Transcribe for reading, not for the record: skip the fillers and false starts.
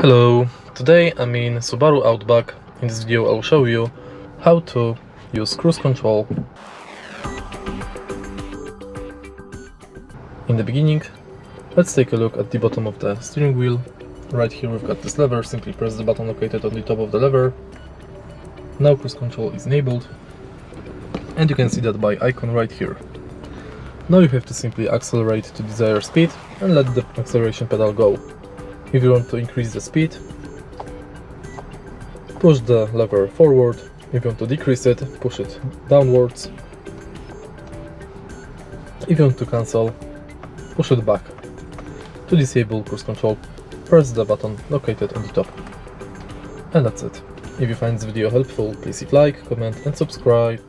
Hello, today I'm in Subaru Outback. In this video I'll show you how to use cruise control. In the beginning, let's take a look at the bottom of the steering wheel. Right here we've got this lever, simply press the button located on the top of the lever. Now cruise control is enabled, and you can see that by icon right here. Now you have to simply accelerate to desired speed and let the acceleration pedal go. If you want to increase the speed, push the lever forward. If you want to decrease it, push it downwards. If you want to cancel, push it back. To disable cruise control, press the button located on the top. And that's it. If you find this video helpful, please hit like, comment and subscribe.